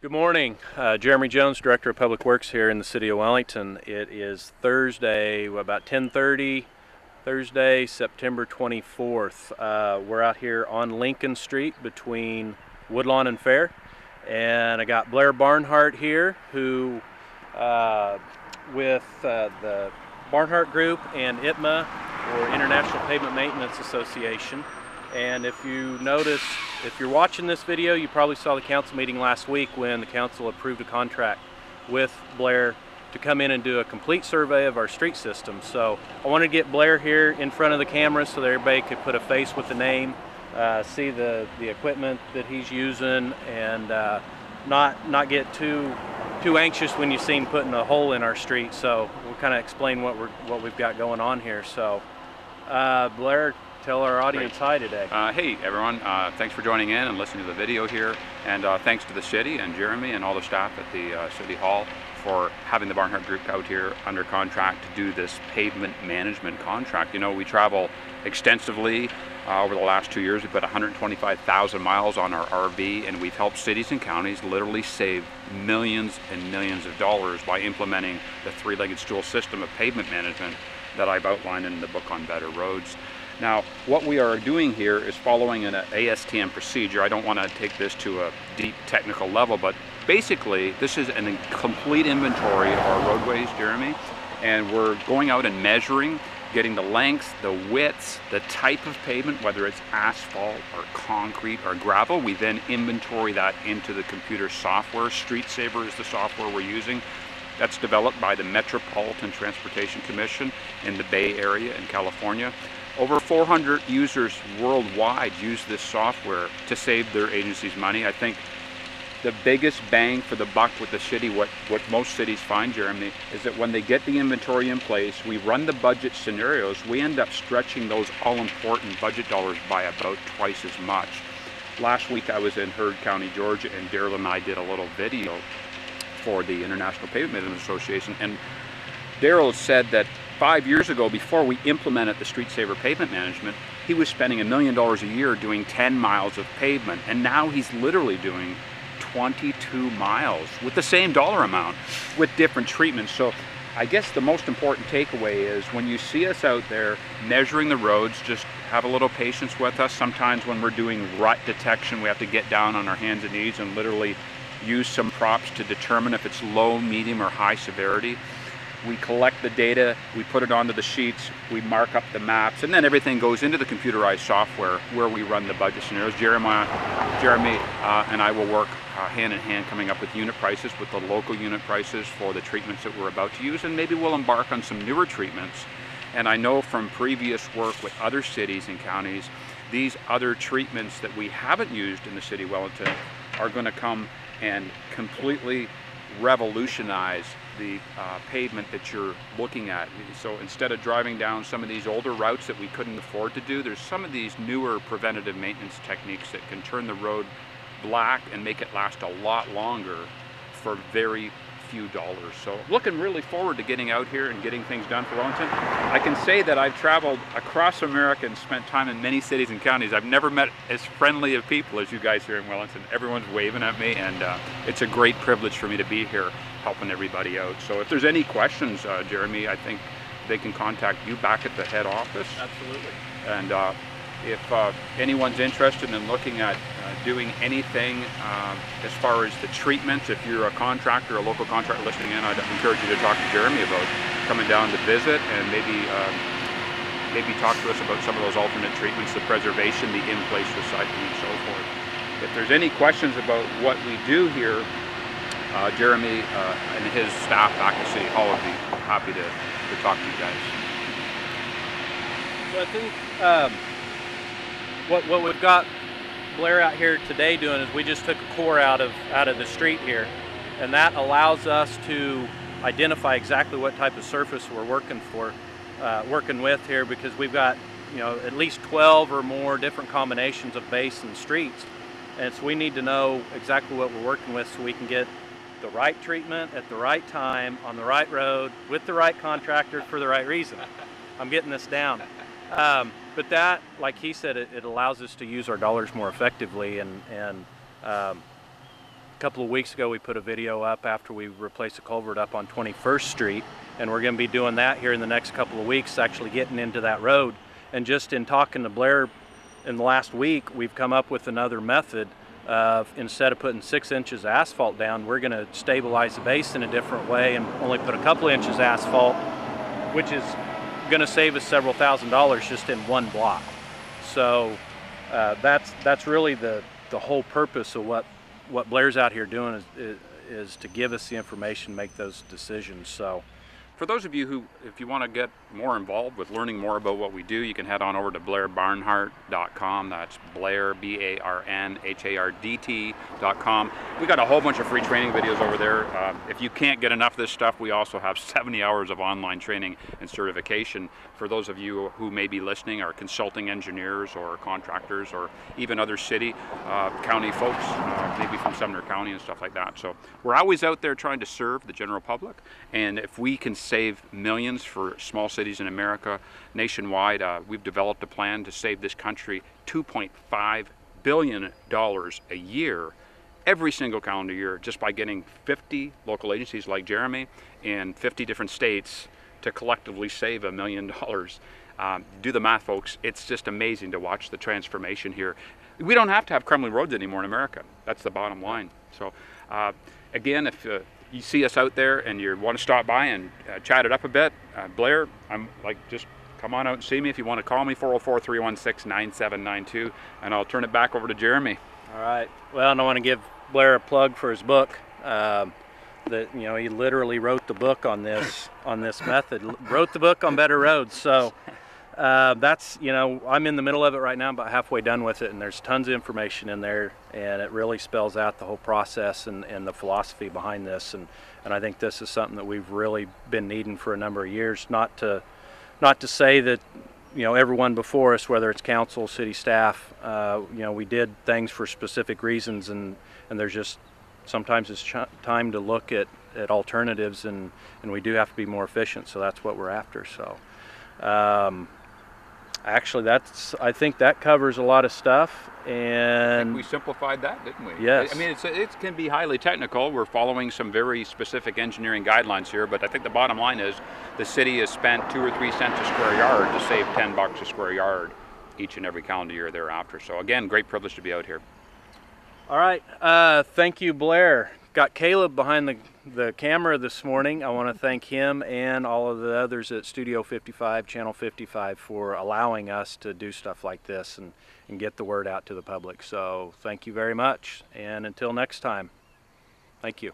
Good morning. Jeremy Jones, Director of Public Works here in the City of Wellington. It is Thursday, about 10:30, Thursday, September 24th. We're out here on Lincoln Street between Woodlawn and Fair. And I got Blair Barnhardt here, who with the Barnhardt Group and ITMA, or International Pavement Maintenance Association. And if you notice, if you're watching this video, you probably saw the council meeting last week when the council approved a contract with Blair to come in and do a complete survey of our street system. So I want to get Blair here in front of the camera so that everybody could put a face with the name, see the equipment that he's using, and not get too anxious when you see him putting a hole in our street. So we'll kind of explain what we've got going on here. So Blair, tell our audience hi today. Hey everyone, thanks for joining in and listening to the video here, and thanks to the city and Jeremy and all the staff at the City Hall for having the Barnhardt Group out here under contract to do this pavement management contract. You know, we travel extensively over the last 2 years. We've put 125,000 miles on our RV, and we've helped cities and counties literally save millions and millions of dollars by implementing the three-legged stool system of pavement management that I've outlined in the book on Better Roads. Now, what we are doing here is following an ASTM procedure. I don't want to take this to a deep technical level, but basically this is a complete inventory of our roadways, Jeremy, and we're going out and measuring, getting the lengths, the widths, the type of pavement, whether it's asphalt or concrete or gravel. We then inventory that into the computer software. Street Saver is the software we're using. That's developed by the Metropolitan Transportation Commission in the Bay Area in California. Over 400 users worldwide use this software to save their agencies money. I think the biggest bang for the buck with the city, what most cities find, Jeremy, is that when they get the inventory in place, we run the budget scenarios, we end up stretching those all-important budget dollars by about twice as much. Last week I was in Heard County, Georgia, and Daryl and I did a little video for the International Pavement Association, and Daryl said that 5 years ago, before we implemented the Street Saver pavement management, he was spending $1 million a year doing 10 miles of pavement, and now he's literally doing 22 miles with the same dollar amount with different treatments. So I guess the most important takeaway is when you see us out there measuring the roads, just have a little patience with us. Sometimes when we're doing rut detection, we have to get down on our hands and knees and literally use some props to determine if it's low, medium, or high severity. We collect the data, we put it onto the sheets, we mark up the maps, and then everything goes into the computerized software where we run the budget scenarios. Jeremy and I will work hand in hand coming up with unit prices, with the local unit prices for the treatments that we're about to use, and maybe we'll embark on some newer treatments. And I know from previous work with other cities and counties, these other treatments that we haven't used in the city of Wellington are going to come and completely revolutionize the pavement that you're looking at. So instead of driving down some of these older routes that we couldn't afford to do, there's some of these newer preventative maintenance techniques that can turn the road black and make it last a lot longer for very few dollars. So looking really forward to getting out here and getting things done for Wellington. I can say that I've traveled across America and spent time in many cities and counties. I've never met as friendly of people as you guys here in Wellington. Everyone's waving at me, and it's a great privilege for me to be here helping everybody out. So if there's any questions, Jeremy, I think they can contact you back at the head office. Absolutely. And if anyone's interested in looking at doing anything as far as the treatments, if you're a contractor, a local contractor listening in, I'd encourage you to talk to Jeremy about coming down to visit and maybe talk to us about some of those alternate treatments, the preservation, the in-place recycling, and so forth. If there's any questions about what we do here, Jeremy and his staff back at City Hall would be happy to talk to you guys. So I think what we've got Blair out here today doing is we just took a core out of the street here, and that allows us to identify exactly what type of surface we're working with here, because we've got, you know, at least 12 or more different combinations of base and streets, and so we need to know exactly what we're working with so we can get the right treatment at the right time on the right road with the right contractor for the right reason. I'm getting this down. But that, like he said, it allows us to use our dollars more effectively and couple of weeks ago we put a video up after we replaced a culvert up on 21st Street, and we're going to be doing that here in the next couple of weeks, actually getting into that road. And just in talking to Blair in the last week, we've come up with another method of, instead of putting 6 inches of asphalt down, we're going to stabilize the base in a different way and only put a couple inches asphalt, which is going to save us several $1,000s just in one block. So that's really the whole purpose of what Blair's out here doing is to give us the information, make those decisions. So for those of you who, if you want to get more involved with learning more about what we do, you can head on over to blairbarnhardt.com. That's Blair, BARNHARDT.com. We got a whole bunch of free training videos over there. If you can't get enough of this stuff, we also have 70 hours of online training and certification. For those of you who may be listening, are consulting engineers or contractors or even other city, county folks, maybe from Sumner County and stuff like that. So we're always out there trying to serve the general public, and if we can save millions for small cities in America, nationwide, we've developed a plan to save this country $2.5 billion a year, every single calendar year, just by getting 50 local agencies like Jeremy in 50 different states to collectively save $1 million. Do the math, folks. It's just amazing to watch the transformation here. We don't have to have crumbling roads anymore in America. That's the bottom line. So again, if you see us out there and you want to stop by and chat it up a bit, Blair, I'm like, just come on out and see me. If you want to call me, 404-316-9792, and I'll turn it back over to Jeremy. All right. Well, and I want to give Blair a plug for his book. That, you know, he literally wrote the book on this method. Wrote the book on better roads. So that's, you know, I'm in the middle of it right now, about halfway done with it, and there's tons of information in there, and it really spells out the whole process and the philosophy behind this. And I think this is something that we've really been needing for a number of years. Not to say that, you know, everyone before us, whether it's council, city staff, you know, we did things for specific reasons, and there's just sometimes it's time to look at alternatives, and we do have to be more efficient. So that's what we're after. So actually, I think that covers a lot of stuff. And I think we simplified that, didn't we? Yes. I mean, it can be highly technical. We're following some very specific engineering guidelines here, but I think the bottom line is the city has spent 2 or 3 cents a square yard to save $10 a square yard each and every calendar year thereafter. So again, great privilege to be out here. All right, thank you, Blair. Got Caleb behind the camera this morning. I want to thank him and all of the others at Studio 55, Channel 55, for allowing us to do stuff like this and get the word out to the public. So thank you very much, and until next time, thank you.